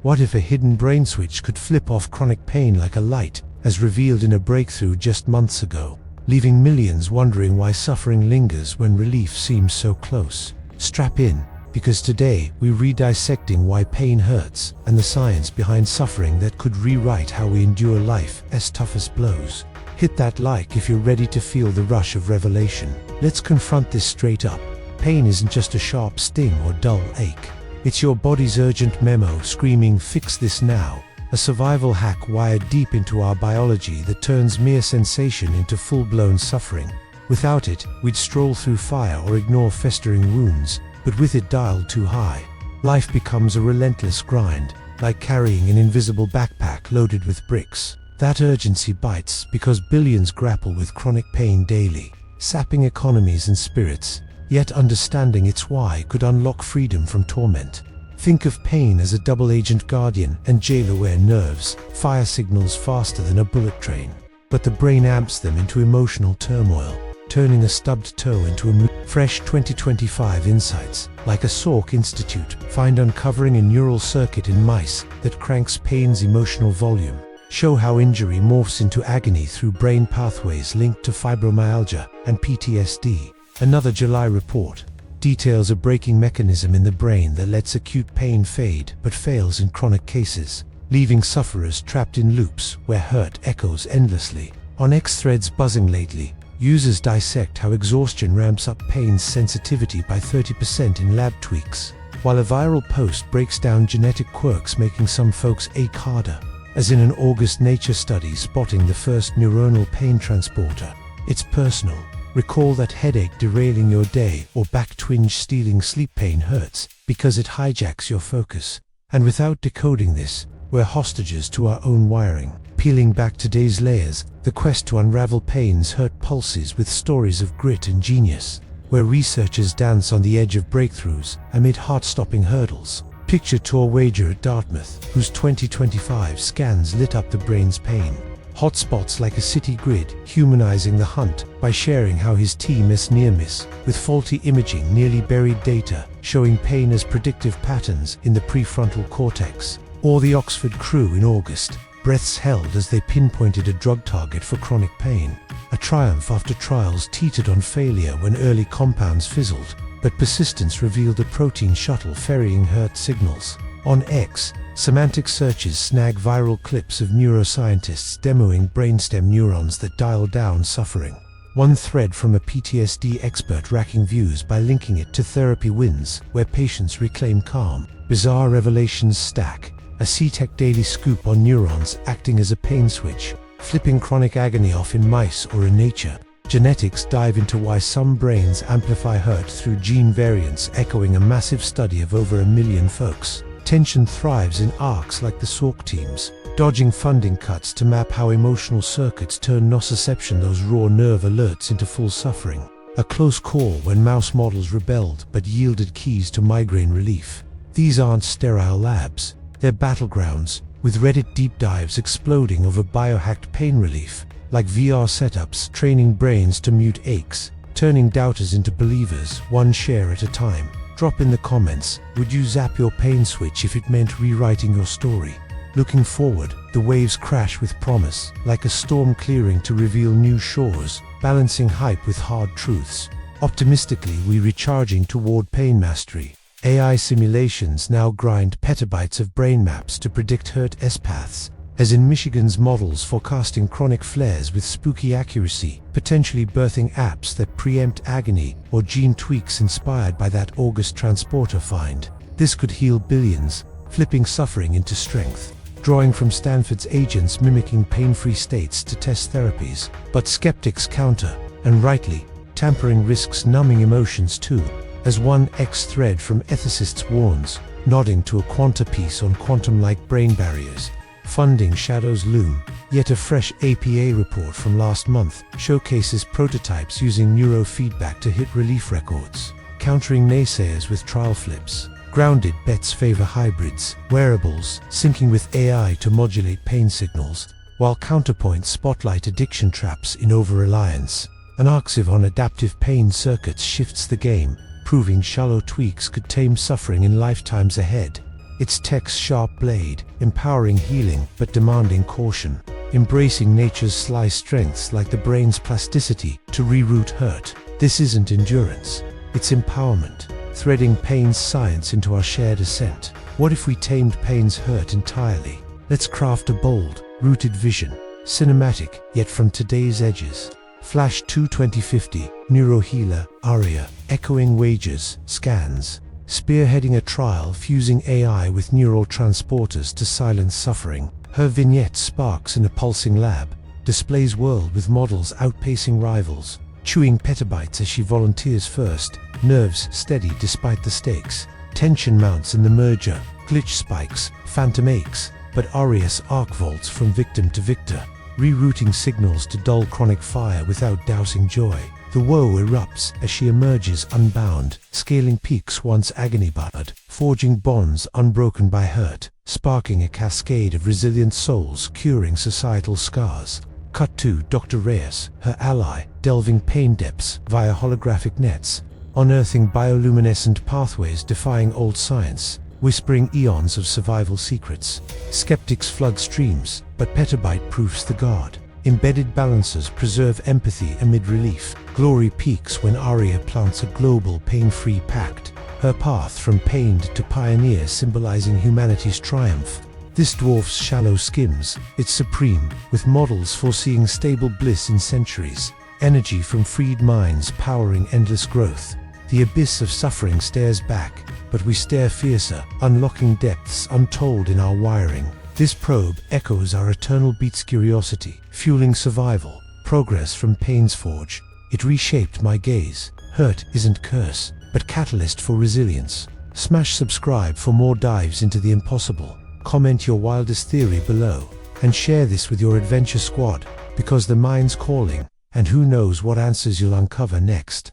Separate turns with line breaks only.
What if a hidden brain switch could flip off chronic pain like a light, as revealed in a breakthrough just months ago, leaving millions wondering why suffering lingers when relief seems so close? Strap in, because today we're redissecting why pain hurts and the science behind suffering that could rewrite how we endure life as tough as blows. Hit that like if you're ready to feel the rush of revelation. Let's confront this straight up. Pain isn't just a sharp sting or dull ache. It's your body's urgent memo screaming, "Fix this now." A survival hack wired deep into our biology that turns mere sensation into full-blown suffering. Without it, we'd stroll through fire or ignore festering wounds, but with it dialed too high, life becomes a relentless grind, like carrying an invisible backpack loaded with bricks. That urgency bites because billions grapple with chronic pain daily, sapping economies and spirits. Yet understanding its why could unlock freedom from torment. Think of pain as a double-agent guardian and jailer where nerves fire signals faster than a bullet train, but the brain amps them into emotional turmoil, turning a stubbed toe into a fresh 2025 insights, like a Salk Institute, find uncovering a neural circuit in mice that cranks pain's emotional volume, show how injury morphs into agony through brain pathways linked to fibromyalgia and PTSD. Another July report details a braking mechanism in the brain that lets acute pain fade but fails in chronic cases, leaving sufferers trapped in loops where hurt echoes endlessly. On X threads buzzing lately, users dissect how exhaustion ramps up pain's sensitivity by 30% in lab tweaks, while a viral post breaks down genetic quirks making some folks ache harder, as in an August Nature study spotting the first neuronal pain transporter. It's personal. Recall that headache derailing your day or back twinge stealing sleep. Pain hurts because it hijacks your focus. And without decoding this, we're hostages to our own wiring. Peeling back today's layers, the quest to unravel pain's hurt pulses with stories of grit and genius, where researchers dance on the edge of breakthroughs amid heart-stopping hurdles. Picture Tor Wager at Dartmouth, whose 2025 scans lit up the brain's pain hotspots like a city grid, humanizing the hunt by sharing how his team missed near-miss with faulty imaging, nearly buried data showing pain as predictive patterns in the prefrontal cortex. Or the Oxford crew in August, breaths held as they pinpointed a drug target for chronic pain. A triumph after trials teetered on failure when early compounds fizzled, but persistence revealed a protein shuttle ferrying hurt signals. On X, semantic searches snag viral clips of neuroscientists demoing brainstem neurons that dial down suffering. One thread from a PTSD expert racking views by linking it to therapy wins, where patients reclaim calm. Bizarre revelations stack. A CTech daily scoop on neurons acting as a pain switch, flipping chronic agony off in mice or in nature. Genetics dive into why some brains amplify hurt through gene variants, echoing a massive study of over 1 million folks. Tension thrives in arcs like the Salk teams, dodging funding cuts to map how emotional circuits turn nociception, those raw nerve alerts, into full suffering. A close call when mouse models rebelled but yielded keys to migraine relief. These aren't sterile labs, they're battlegrounds, with Reddit deep dives exploding over biohacked pain relief, like VR setups training brains to mute aches, turning doubters into believers, one share at a time. Drop in the comments, would you zap your pain switch if it meant rewriting your story? Looking forward, the waves crash with promise, like a storm clearing to reveal new shores, balancing hype with hard truths. Optimistically, we're recharging toward pain mastery. AI simulations now grind petabytes of brain maps to predict hurt S-paths, as in Michigan's models forecasting chronic flares with spooky accuracy, potentially birthing apps that preempt agony or gene tweaks inspired by that August transporter find. This could heal billions, flipping suffering into strength, drawing from Stanford's agents mimicking pain-free states to test therapies. But skeptics counter, and rightly, tampering risks numbing emotions too, as one X thread from ethicists warns, nodding to a quanta piece on quantum-like brain barriers. Funding shadows loom, yet a fresh APA report from last month showcases prototypes using neurofeedback to hit relief records, countering naysayers with trial flips. Grounded bets favor hybrids, wearables syncing with AI to modulate pain signals, while counterpoints spotlight addiction traps in over-reliance. An arxiv on adaptive pain circuits shifts the game, proving shallow tweaks could tame suffering in lifetimes ahead. its tech's sharp blade, empowering healing but demanding caution, embracing nature's sly strengths like the brain's plasticity to reroute hurt. This isn't endurance, it's empowerment, threading pain's science into our shared ascent. What if we tamed pain's hurt entirely? Let's craft a bold, rooted vision, cinematic, yet from today's edges. Flash 2 2050, neurohealer, Aria, echoing wages, scans, spearheading a trial fusing AI with neural transporters to silence suffering. Her vignette sparks in a pulsing lab, displays world with models outpacing rivals, chewing petabytes as she volunteers first, nerves steady despite the stakes. Tension mounts in the merger, glitch spikes, phantom aches, but Arius arc vaults from victim to victor, rerouting signals to dull chronic fire without dousing joy. The woe erupts as she emerges unbound, scaling peaks once agony barred, forging bonds unbroken by hurt, sparking a cascade of resilient souls curing societal scars. Cut to Dr. Reyes, her ally, delving pain depths via holographic nets, unearthing bioluminescent pathways defying old science, whispering eons of survival secrets. Skeptics flood streams, but petabyte proofs the guard. Embedded balancers preserve empathy amid relief. Glory peaks when Aria plants a global pain-free pact, her path from pained to pioneer symbolizing humanity's triumph. This dwarfs shallow skims, it's supreme, with models foreseeing stable bliss in centuries, energy from freed minds powering endless growth. The abyss of suffering stares back, but we stare fiercer, unlocking depths untold in our wiring. This probe echoes our eternal beat's curiosity, fueling survival, progress from pain's forge. It reshaped my gaze. Hurt isn't curse, but catalyst for resilience. Smash subscribe for more dives into the impossible. Comment your wildest theory below, and share this with your adventure squad, because the mind's calling, and who knows what answers you'll uncover next.